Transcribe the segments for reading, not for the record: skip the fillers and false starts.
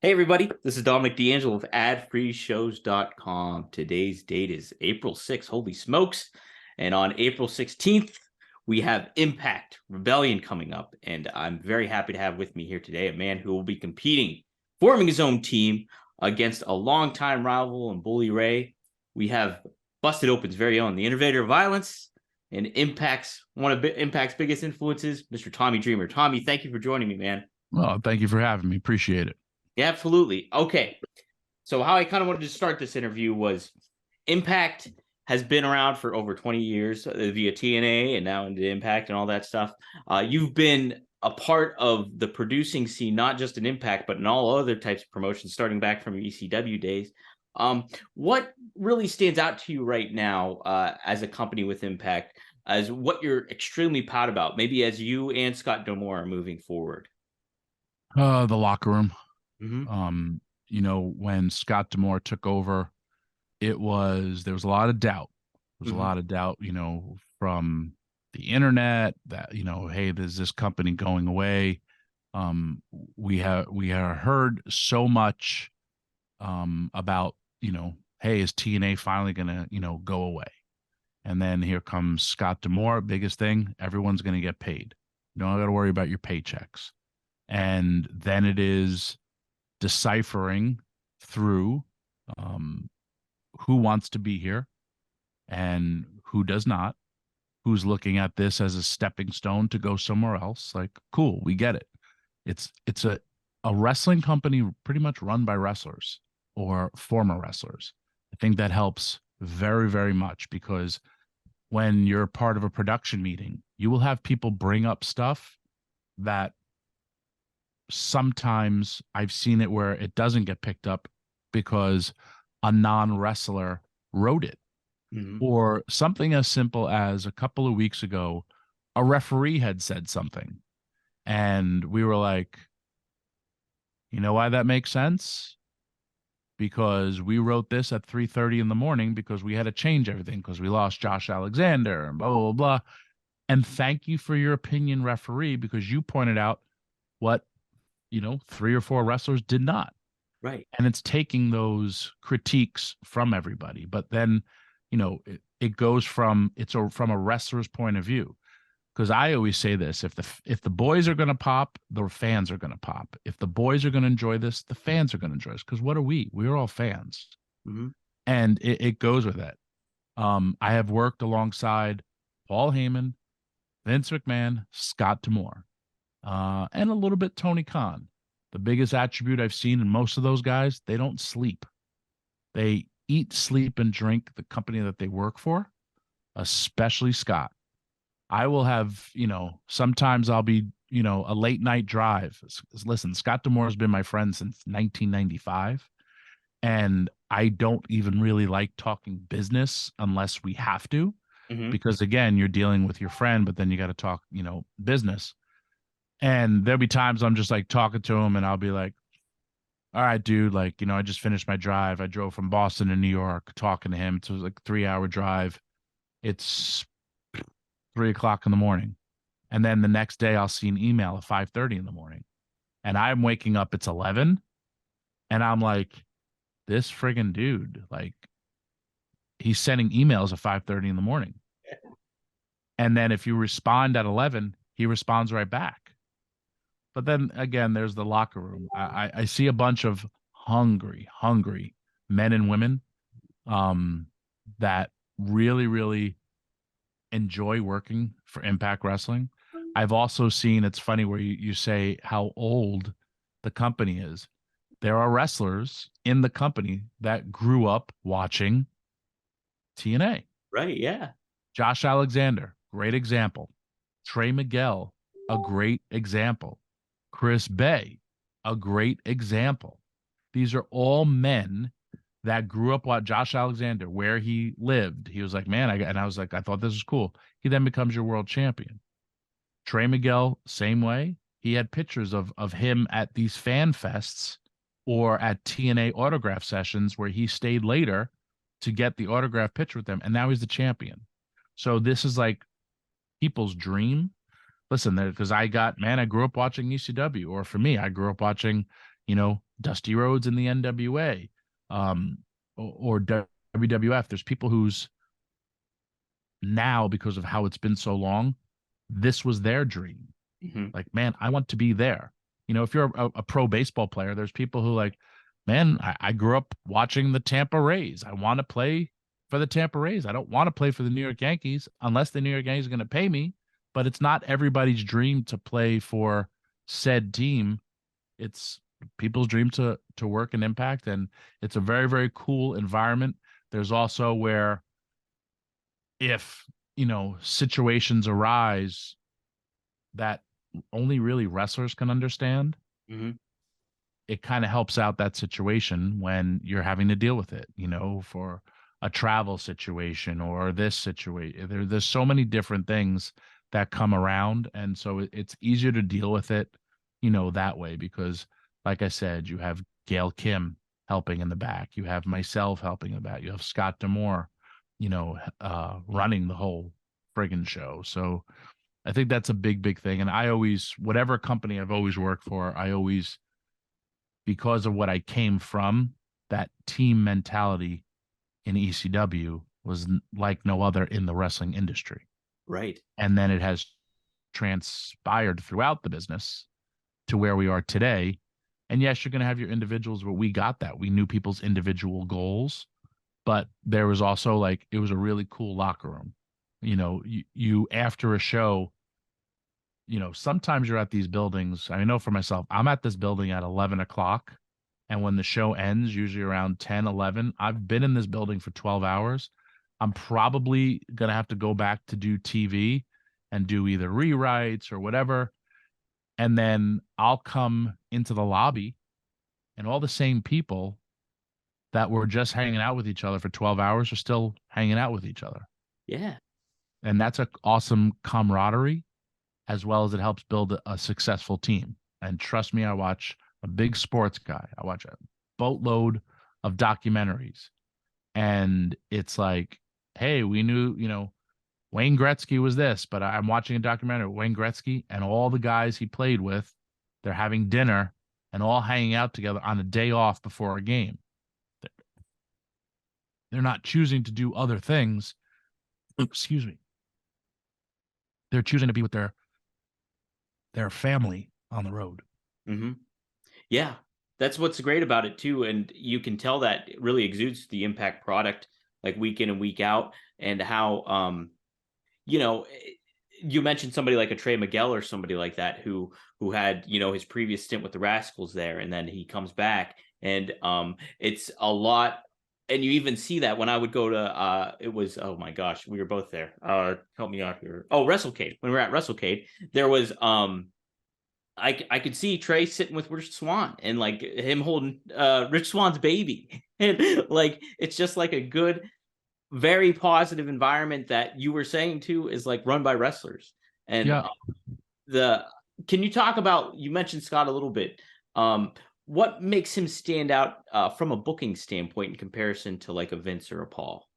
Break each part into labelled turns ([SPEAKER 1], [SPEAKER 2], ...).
[SPEAKER 1] Hey everybody, this is Dominic DeAngelo of adfreeshows.com. Today's date is April 6th. Holy smokes. And on April 16th, we have Impact Rebellion coming up. And I'm very happy to have with me here today a man who will be competing, forming his own team against a longtime rival and Bully Ray. We have Busted Open's very own, the Innovator of Violence, and one of Impact's biggest influences, Mr. Tommy Dreamer. Tommy, thank you for joining me, man.
[SPEAKER 2] Well, thank you for having me. Appreciate it.
[SPEAKER 1] Yeah, absolutely. Okay. So how I kind of wanted to start this interview was Impact has been around for over 20 years via TNA and now into Impact and all that stuff. You've been a part of the producing scene, not just in Impact, but in all other types of promotions, starting back from your ECW days. What really stands out to you right now as a company with Impact, as what you're extremely proud about, maybe as you and Scott D'Amore are moving forward?
[SPEAKER 2] The locker room.
[SPEAKER 1] Mm-hmm.
[SPEAKER 2] When Scott D'Amore took over, there was a lot of doubt. There was a
[SPEAKER 1] Mm-hmm.
[SPEAKER 2] lot of doubt, from the internet that, hey, there's this company going away. We have heard so much about, hey, is TNA finally gonna, go away? And then here comes Scott D'Amore, biggest thing, everyone's gonna get paid. You don't gotta worry about your paychecks. And then it is deciphering through um, who wants to be here and who does not, who's looking at this as a stepping stone to go somewhere else. Like, cool, we get it. It's a wrestling company pretty much run by wrestlers or former wrestlers. I think that helps very, very much because when you're part of a production meeting, you will have people bring up stuff that sometimes I've seen it where it doesn't get picked up because a non-wrestler wrote it.
[SPEAKER 1] Mm-hmm.
[SPEAKER 2] Or something as simple as a couple of weeks ago, a referee had said something. And we were like, you know why that makes sense? Because we wrote this at 3:30 in the morning because we had to change everything because we lost Josh Alexander and blah, blah, blah, blah. And thank you for your opinion, referee, because you pointed out what, three or four wrestlers did not.
[SPEAKER 1] Right.
[SPEAKER 2] And it's taking those critiques from everybody. But then, it goes from from a wrestler's point of view. Because I always say this: if the boys are going to pop, the fans are going to pop. If the boys are going to enjoy this, the fans are going to enjoy this. Because what are we? We are all fans,
[SPEAKER 1] Mm-hmm.
[SPEAKER 2] and it goes with that. I have worked alongside Paul Heyman, Vince McMahon, Scott D'Amore, and a little bit Tony Khan. The biggest attribute I've seen in most of those guys, they don't sleep. They eat, sleep, and drink the company that they work for, especially Scott. I will have, sometimes I'll be, a late night drive. Listen, Scott D'Amore has been my friend since 1995. And I don't even really like talking business unless we have to,
[SPEAKER 1] Mm-hmm.
[SPEAKER 2] because again, you're dealing with your friend, but then you got to talk, business. And there'll be times I'm just like talking to him and I'll be like, all right, dude, like, I just finished my drive. I drove from Boston to New York talking to him. It was like a 3 hour drive. It's 3 o'clock in the morning. And then the next day I'll see an email at 5:30 in the morning. And I'm waking up, it's 11. And I'm like, this friggin' dude, like, he's sending emails at 5:30 in the morning. And then if you respond at 11, he responds right back. But then again, there's the locker room. I see a bunch of hungry men and women that really, really enjoy working for Impact Wrestling. I've also seen, it's funny where you say how old the company is. There are wrestlers in the company that grew up watching TNA.
[SPEAKER 1] Right. Yeah.
[SPEAKER 2] Josh Alexander, great example. Trey Miguel, a great example. Chris Bay, a great example. These are all men that grew up with Josh Alexander, where he lived. He was like, man, and I was like, I thought this was cool. He then becomes your world champion. Trey Miguel, same way. He had pictures of him at these fan fests or at TNA autograph sessions where he stayed later to get the autograph picture with them. And now he's the champion. So this is like people's dream. Listen, there, because I grew up watching ECW, or for me, I grew up watching, Dusty Rhodes in the NWA, or WWF. There's people who's now, because of how it's been so long, this was their dream.
[SPEAKER 1] Mm-hmm.
[SPEAKER 2] Like, man, I want to be there. If you're a pro baseball player, there's people who like, man, I grew up watching the Tampa Rays. I want to play for the Tampa Rays. I don't want to play for the New York Yankees unless the New York Yankees are going to pay me. But it's not everybody's dream to play for said team. It's people's dream to work and impact, and it's a very, very cool environment. There's also where if situations arise that only really wrestlers can understand,
[SPEAKER 1] Mm-hmm.
[SPEAKER 2] it kind of helps out that situation when you're having to deal with it, for a travel situation or this situation. There's so many different things that come around. And so it's easier to deal with it, that way, because like I said, you have Gail Kim helping in the back. You have myself helping in the back. You have Scott Demore, running the whole friggin' show. So I think that's a big, big thing. And I always, whatever company I've always worked for, because of what I came from, that team mentality in ECW was like no other in the wrestling industry.
[SPEAKER 1] Right.
[SPEAKER 2] And then it has transpired throughout the business to where we are today. And yes, you're going to have your individuals, but we got that. We knew people's individual goals, but there was also like, it was a really cool locker room. You after a show, sometimes you're at these buildings. I know for myself, I'm at this building at 11 o'clock. And when the show ends, usually around 10, 11, I've been in this building for 12 hours. I'm probably going to have to go back to do TV and do either rewrites or whatever. And then I'll come into the lobby and all the same people that were just hanging out with each other for 12 hours are still hanging out with each other.
[SPEAKER 1] Yeah.
[SPEAKER 2] And that's an awesome camaraderie, as well as it helps build a successful team. And trust me, I watch a big sports guy. I watch a boatload of documentaries. And it's like, hey, we knew, Wayne Gretzky was this, but I'm watching a documentary of Wayne Gretzky and all the guys he played with. They're having dinner and all hanging out together on a day off before a game. They're not choosing to do other things. Excuse me. They're choosing to be with their family on the road.
[SPEAKER 1] Mm-hmm. Yeah. That's what's great about it too. And you can tell that it really exudes the Impact product, like week in and week out, and how you know, you mentioned somebody like a Trey Miguel or somebody like that who had, his previous stint with the Rascals there, and then he comes back, and it's a lot. And you even see that when I would go to it was, oh my gosh, we were both there. Help me out here. Oh, WrestleCade. When we were at WrestleCade, there was I could see Trey sitting with Rich Swann and like him holding Rich Swann's baby. And like it's just like a good, very positive environment that you were saying too is like run by wrestlers. And
[SPEAKER 2] Yeah.
[SPEAKER 1] the can you talk about, you mentioned Scott a little bit, what makes him stand out from a booking standpoint in comparison to like a Vince or a Paul?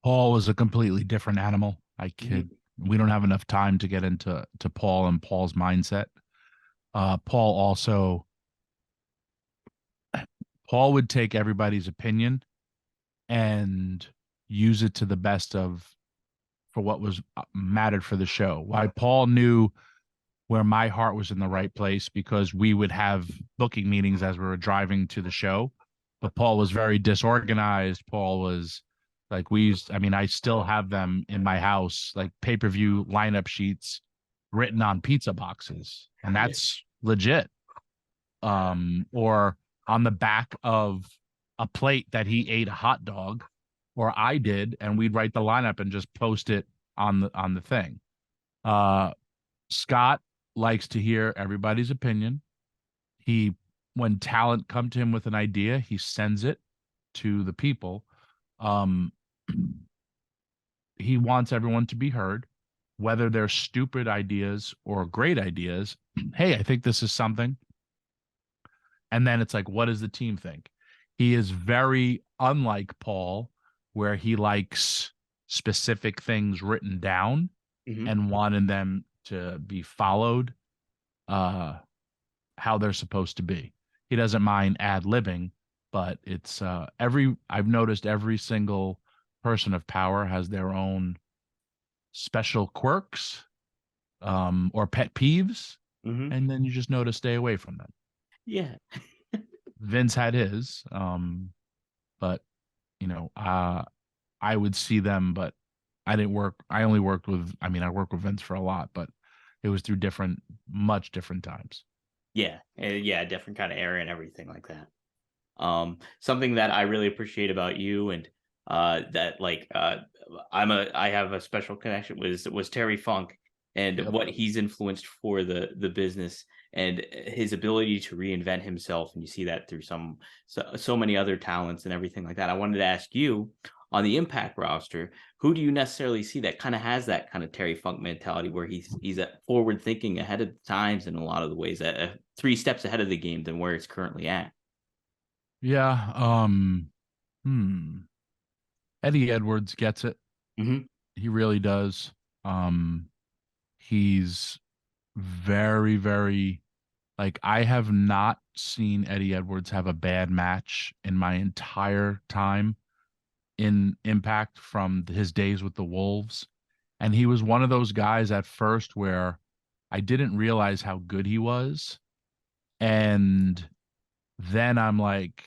[SPEAKER 2] Paul was a completely different animal. I kid.
[SPEAKER 1] Mm-hmm.
[SPEAKER 2] We don't have enough time to get into Paul and Paul's mindset. Paul would take everybody's opinion and use it to the best of for what was mattered for the show. Why Paul knew where my heart was in the right place, because we would have booking meetings as we were driving to the show. But Paul was very disorganized. Paul was like, I still have them in my house, like pay-per-view lineup sheets written on pizza boxes. And that's legit. Or on the back of a plate that he ate a hot dog, or I did, and we'd write the lineup and just post it on the thing. Scott likes to hear everybody's opinion. When talent come to him with an idea, he sends it to the people. He wants everyone to be heard, whether they're stupid ideas or great ideas. Hey, I think this is something. And then it's like, what does the team think? He is very unlike Paul, where he likes specific things written down
[SPEAKER 1] Mm-hmm.
[SPEAKER 2] and wanted them to be followed. how they're supposed to be. He doesn't mind ad-libbing, but it's every I've noticed every single person of power has their own special quirks or pet peeves,
[SPEAKER 1] Hmm.
[SPEAKER 2] and then you just know to stay away from them.
[SPEAKER 1] Yeah.
[SPEAKER 2] Vince had his, but you know, I would see them, but I didn't work. I only worked with. I mean, I worked with Vince for a lot, but it was through much different times.
[SPEAKER 1] Yeah. Yeah. Different kind of era and everything like that. Something that I really appreciate about you and that like I have a special connection with was Terry Funk and
[SPEAKER 2] Yep.
[SPEAKER 1] what he's influenced for the business and his ability to reinvent himself, and you see that through so many other talents and everything like that. I wanted to ask you, on the Impact roster, who do you necessarily see that kind of has that kind of Terry Funk mentality where he's forward thinking ahead of the times in a lot of the ways, three steps ahead of the game than where it's currently at.
[SPEAKER 2] Yeah. Hmm. Eddie Edwards gets it.
[SPEAKER 1] Hmm.
[SPEAKER 2] He really does. Um, he's very, very like I have not seen Eddie Edwards have a bad match in my entire time in Impact from his days with the Wolves. And he was one of those guys at first where I didn't realize how good he was. And then I'm like,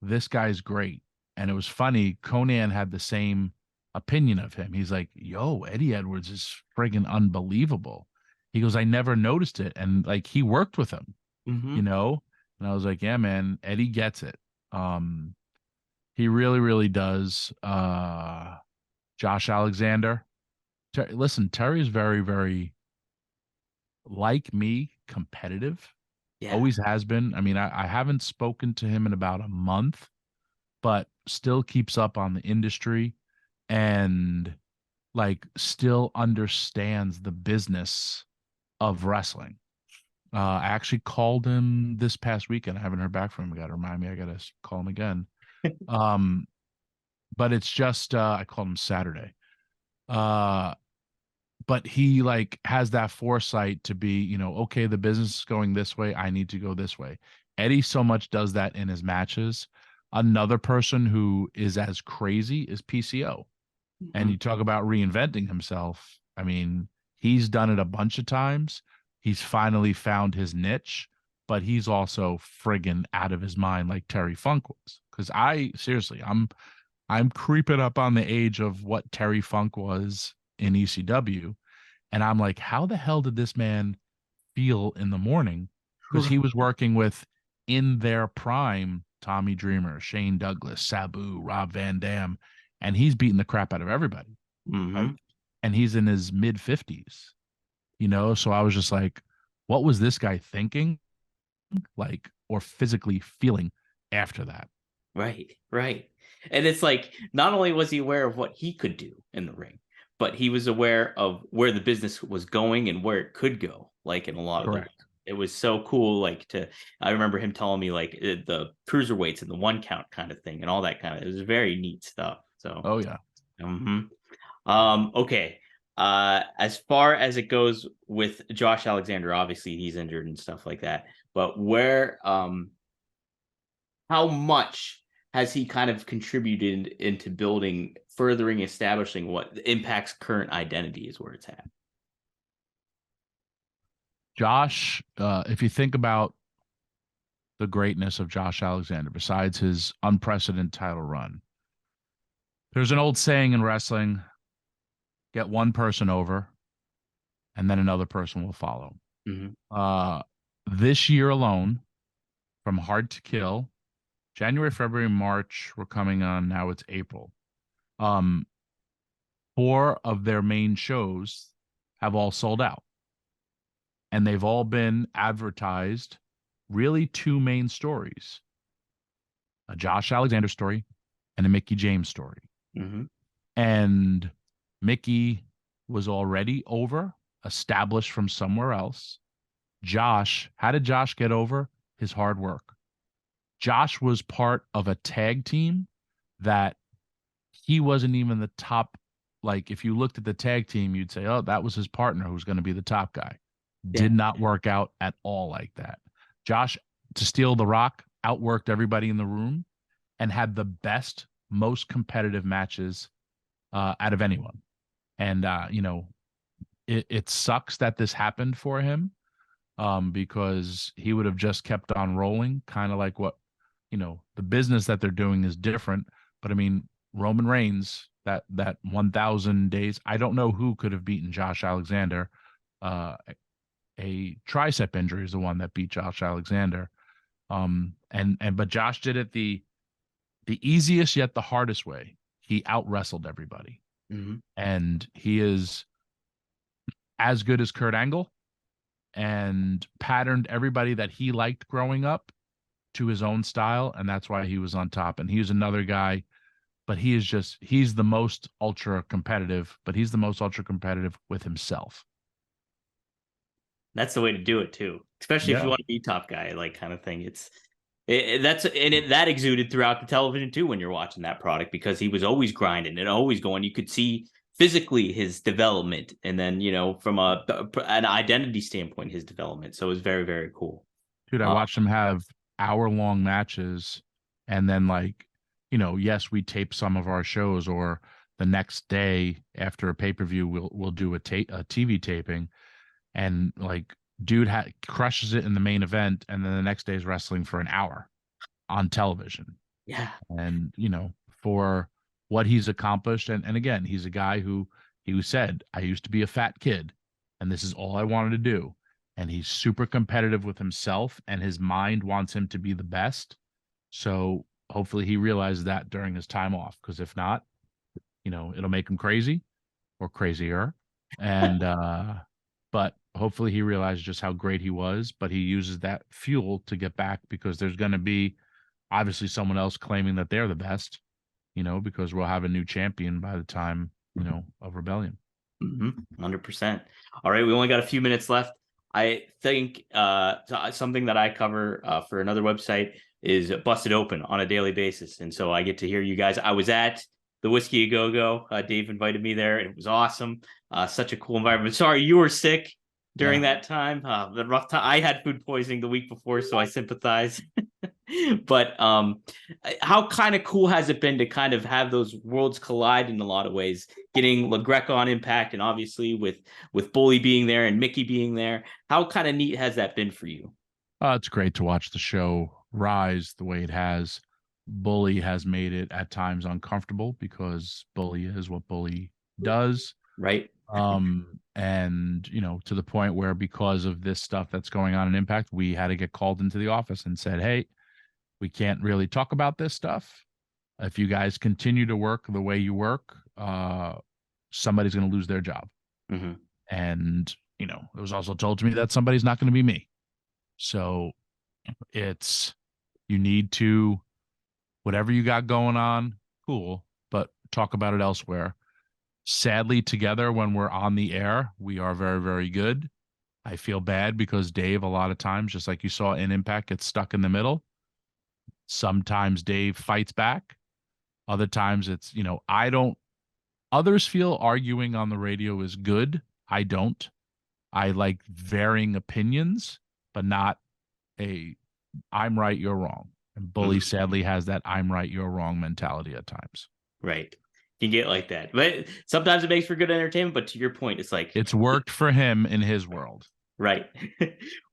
[SPEAKER 2] this guy's great. And it was funny. Conan had the same opinion of him. He's like, yo, Eddie Edwards is friggin' unbelievable. He goes, I never noticed it. And like he worked with him, you
[SPEAKER 1] Hmm.
[SPEAKER 2] know? And I was like, yeah, man, Eddie gets it. Um, he really, really does. Josh Alexander. Listen, Terry is very, very like me, competitive.
[SPEAKER 1] Yeah.
[SPEAKER 2] Always has been. I mean, I haven't spoken to him in about a month, but still keeps up on the industry and like still understands the business of wrestling. I actually called him this past weekend. I haven't heard back from him. I got to remind me. I got to call him again. Um, but it's just I called him Saturday. Uh, but he like has that foresight to be, you know, okay, the business is going this way. I need to go this way. Eddie so much does that in his matches. Another person who is as crazy is PCO. And
[SPEAKER 1] Hmm.
[SPEAKER 2] you talk about reinventing himself. I mean, he's done it a bunch of times. He's finally found his niche, but he's also friggin' out of his mind like Terry Funk was. Because I seriously, I'm creeping up on the age of what Terry Funk was in ECW. And I'm like, how the hell did this man feel in the morning? Because he was working with in their prime Tommy Dreamer, Shane Douglas, Sabu, Rob Van Dam, and he's beating the crap out of everybody.
[SPEAKER 1] Hmm.
[SPEAKER 2] Like, and he's in his mid 50s, you know? So I was just like, what was this guy thinking? Like, or physically feeling after that?
[SPEAKER 1] Right, right. And it's like not only was he aware of what he could do in the ring, but he was aware of where the business was going and where it could go, like in a lot of the way.
[SPEAKER 2] Correct.
[SPEAKER 1] It was so cool, like to I remember him telling me like the cruiserweights and the one count kind of thing and all that kind of it was very neat stuff. So
[SPEAKER 2] Oh, yeah.
[SPEAKER 1] mhm. Okay. As far as it goes with Josh Alexander, obviously he's injured and stuff like that. But where how much has he kind of contributed into building, furthering, establishing what Impact's current identity is where it's at?
[SPEAKER 2] Josh, if you think about the greatness of Josh Alexander, besides his unprecedented title run, there's an old saying in wrestling: get one person over, and then another person will follow.
[SPEAKER 1] Hmm.
[SPEAKER 2] Uh, this year alone, from Hard to Kill, January, February, March, we're coming on now. It's April. Um, four of their main shows have all sold out, and they've all been advertised. Really, two main stories: a Josh Alexander story and a Mickey James story.
[SPEAKER 1] Hmm.
[SPEAKER 2] And Mickey was already over, established from somewhere else. Josh, how did Josh get over? His hard work. Josh was part of a tag team that he wasn't even the top. Like, if you looked at the tag team, you'd say, oh, that was his partner who's going to be the top guy. Did
[SPEAKER 1] Yeah.
[SPEAKER 2] not work out at all like that. Josh, to steal the rock, outworked everybody in the room and had the best, most competitive matches out of anyone. And it sucks that this happened for him, because he would have just kept on rolling, kind of like what, the business that they're doing is different. But I mean, Roman Reigns, that 1,000 days, I don't know who could have beaten Josh Alexander. A tricep injury is the one that beat Josh Alexander. But Josh did it the easiest yet the hardest way. He out wrestled everybody.
[SPEAKER 1] Mm-hmm.
[SPEAKER 2] And he is as good as Kurt Angle and patterned everybody that he liked growing up to his own style. And that's why he was on top. And he was another guy, but he's the most ultra competitive, but he's the most ultra competitive with himself.
[SPEAKER 1] That's the way to do it too, especially if you
[SPEAKER 2] Yeah.
[SPEAKER 1] want to be top guy, like kind of thing. That exuded throughout the television too when you're watching that product, because he was always grinding and always going. You could see physically his development, and then from an identity standpoint, his development. So it was very, very cool.
[SPEAKER 2] Dude, I watched him have hour-long matches, and then yes, we tape some of our shows, or the next day after a pay-per-view, we'll do a TV taping, and dude crushes it in the main event, and then the next day is wrestling for an hour on television.
[SPEAKER 1] Yeah.
[SPEAKER 2] And for what he's accomplished, and again, he's a guy who said, I used to be a fat kid and this is all I wanted to do. And he's super competitive with himself, and his mind wants him to be the best. So hopefully he realizes that during his time off, because if not, it'll make him crazy or crazier. And but hopefully he realizes just how great he was, but he uses that fuel to get back, because there's going to be obviously someone else claiming that they're the best, because we'll have a new champion by the time, of Rebellion.
[SPEAKER 1] 100%. All right, we only got a few minutes left. I think something that I cover for another website is Busted Open on a daily basis, and so I get to hear you guys. I was at the Whiskey A Go Go. Dave invited me there, and it was awesome. Such a cool environment. Sorry you were sick during that time. The rough time. I had food poisoning the week before, so I sympathize. But how kind of cool has it been to kind of have those worlds collide in a lot of ways, getting LaGreca on Impact, and obviously with Bully being there and Mickey being there? How kind of neat has that been for you?
[SPEAKER 2] It's great to watch the show rise the way it has. Bully has made it at times uncomfortable, because Bully is what Bully does.
[SPEAKER 1] Right.
[SPEAKER 2] And to the point where, because of this stuff that's going on in Impact, we had to get called into the office and said, hey, we can't really talk about this stuff. If you guys continue to work the way you work, somebody's going to lose their job.
[SPEAKER 1] Mm-hmm.
[SPEAKER 2] And, it was also told to me that somebody's not going to be me. So you need to, whatever you got going on, cool, but talk about it elsewhere. Sadly, together, when we're on the air, we are very, very good. I feel bad because Dave, a lot of times, just like you saw in Impact, gets stuck in the middle. Sometimes Dave fights back. Other times it's, others feel arguing on the radio is good. I don't. I like varying opinions, but not I'm right, you're wrong. And Bully sadly has that I'm right, you're wrong mentality at times.
[SPEAKER 1] Right. You can get like that. But sometimes it makes for good entertainment. But to your point, it's like
[SPEAKER 2] it's worked for him in his world.
[SPEAKER 1] Right.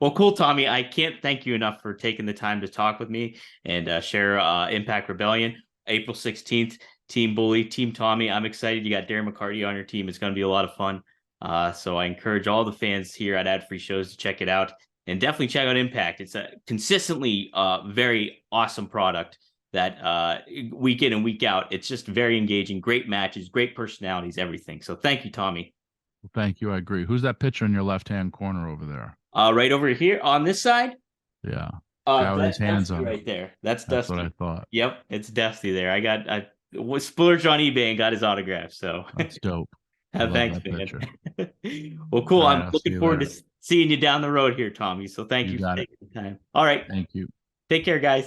[SPEAKER 1] Well, cool, Tommy. I can't thank you enough for taking the time to talk with me and share Impact Rebellion. April 16th, Team Bully, Team Tommy. I'm excited. You got Darren McCarty on your team. It's going to be a lot of fun. So I encourage all the fans here at Ad Free Shows to check it out, and definitely check out Impact. It's a consistently very awesome product that week in and week out. It's just very engaging, great matches, great personalities, everything. So thank you, Tommy.
[SPEAKER 2] Thank you. I agree. Who's that pitcher in your left-hand corner over there?
[SPEAKER 1] Right over here on this side.
[SPEAKER 2] Yeah.
[SPEAKER 1] That's hands on right there. That's Dusty.
[SPEAKER 2] What I thought.
[SPEAKER 1] Yep, it's Dusty there. I was splurged on eBay and got his autograph. So
[SPEAKER 2] that's dope.
[SPEAKER 1] Thanks, man. Well, cool. Right, I'm looking forward to seeing you down the road here, Tommy. So thank you for taking the time. All right.
[SPEAKER 2] Thank you.
[SPEAKER 1] Take care, guys.